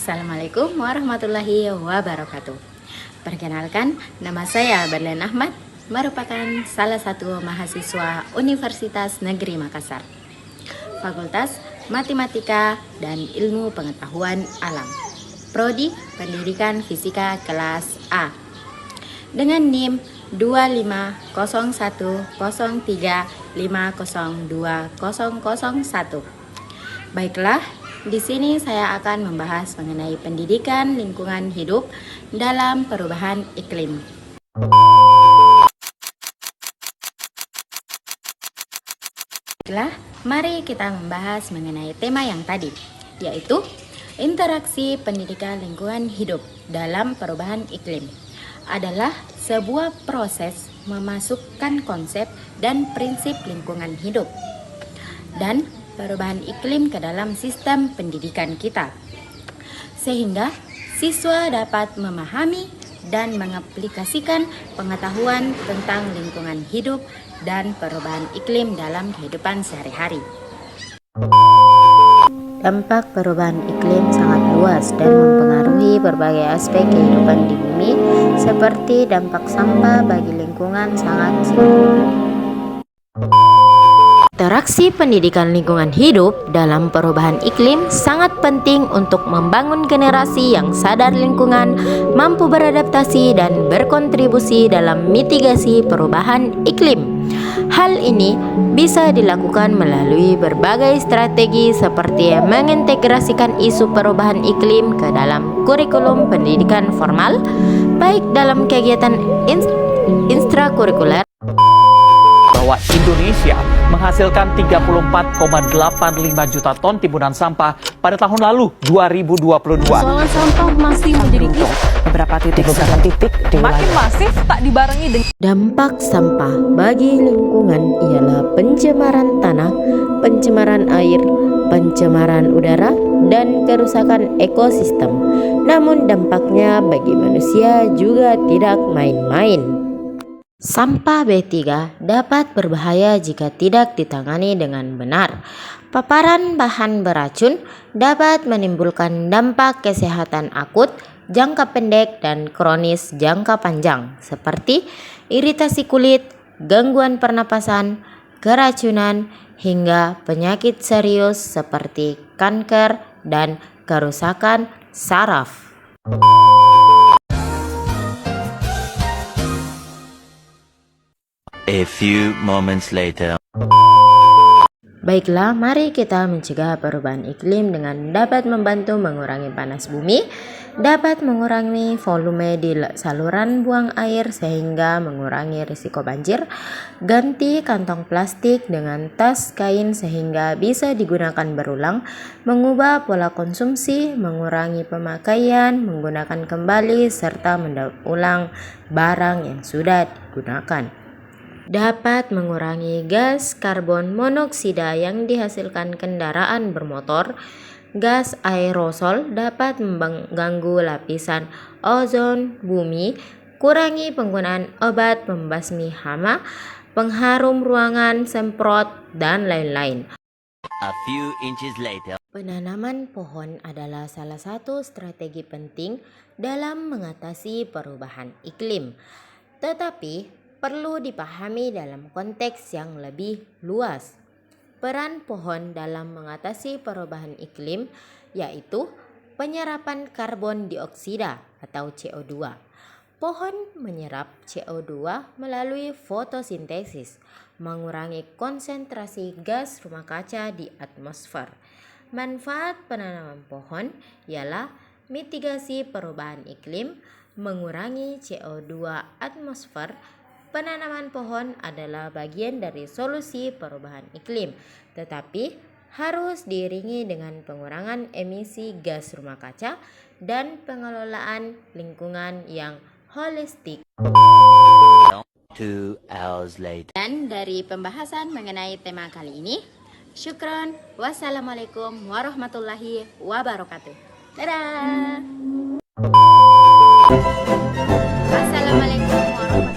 Assalamualaikum warahmatullahi wabarakatuh. Perkenalkan, nama saya Berlian Ahmad, merupakan salah satu mahasiswa Universitas Negeri Makassar, Fakultas Matematika dan Ilmu Pengetahuan Alam, Prodi Pendidikan Fisika kelas A, dengan NIM 2503035020001. Baiklah, di sini saya akan membahas mengenai pendidikan lingkungan hidup dalam perubahan iklim. Baiklah, mari kita membahas mengenai tema yang tadi, yaitu interaksi pendidikan lingkungan hidup dalam perubahan iklim. Adalah sebuah proses memasukkan konsep dan prinsip lingkungan hidup dan perubahan iklim ke dalam sistem pendidikan kita, sehingga siswa dapat memahami dan mengaplikasikan pengetahuan tentang lingkungan hidup dan perubahan iklim dalam kehidupan sehari-hari. Dampak perubahan iklim sangat luas dan mempengaruhi berbagai aspek kehidupan di bumi, seperti dampak sampah bagi lingkungan sangat signifikan. Interaksi pendidikan lingkungan hidup dalam perubahan iklim sangat penting untuk membangun generasi yang sadar lingkungan, mampu beradaptasi dan berkontribusi dalam mitigasi perubahan iklim. Hal ini bisa dilakukan melalui berbagai strategi seperti mengintegrasikan isu perubahan iklim ke dalam kurikulum pendidikan formal, baik dalam kegiatan ekstrakurikuler bahwa Indonesia menghasilkan 34,85 juta ton timbunan sampah pada tahun lalu 2022. Persoalan sampah masih menjadi isu beberapa titik makin masif tak dibarengi dengan dampak sampah bagi lingkungan ialah pencemaran tanah, pencemaran air, pencemaran udara, dan kerusakan ekosistem. Namun dampaknya bagi manusia juga tidak main-main. Sampah B3 dapat berbahaya jika tidak ditangani dengan benar. Paparan bahan beracun dapat menimbulkan dampak kesehatan akut, jangka pendek, dan kronis jangka panjang, seperti iritasi kulit, gangguan pernapasan, keracunan, hingga penyakit serius seperti kanker dan kerusakan saraf. A few moments later. Baiklah, mari kita mencegah perubahan iklim dengan dapat membantu mengurangi panas bumi, dapat mengurangi volume di saluran buang air sehingga mengurangi risiko banjir, ganti kantong plastik dengan tas kain sehingga bisa digunakan berulang, mengubah pola konsumsi, mengurangi pemakaian, menggunakan kembali, serta mendaur ulang barang yang sudah digunakan. Dapat mengurangi gas karbon monoksida yang dihasilkan kendaraan bermotor. Gas aerosol dapat mengganggu lapisan ozon bumi, kurangi penggunaan obat pembasmi hama, pengharum ruangan, semprot, dan lain-lain. A few inches later. Penanaman pohon adalah salah satu strategi penting dalam mengatasi perubahan iklim. Tetapi perlu dipahami dalam konteks yang lebih luas. Peran pohon dalam mengatasi perubahan iklim yaitu penyerapan karbon dioksida atau CO2. Pohon menyerap CO2 melalui fotosintesis, mengurangi konsentrasi gas rumah kaca di atmosfer. Manfaat penanaman pohon ialah mitigasi perubahan iklim, mengurangi CO2 atmosfer. Penanaman pohon adalah bagian dari solusi perubahan iklim, tetapi harus diiringi dengan pengurangan emisi gas rumah kaca dan pengelolaan lingkungan yang holistik. 2 hours later. Dan dari pembahasan mengenai tema kali ini, syukron. Wassalamualaikum warahmatullahi wabarakatuh. Dadah. Wassalamualaikum warahmatullahi wabarakatuh.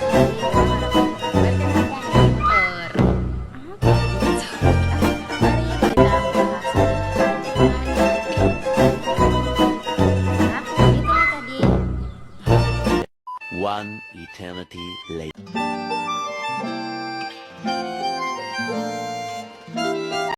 One eternity later.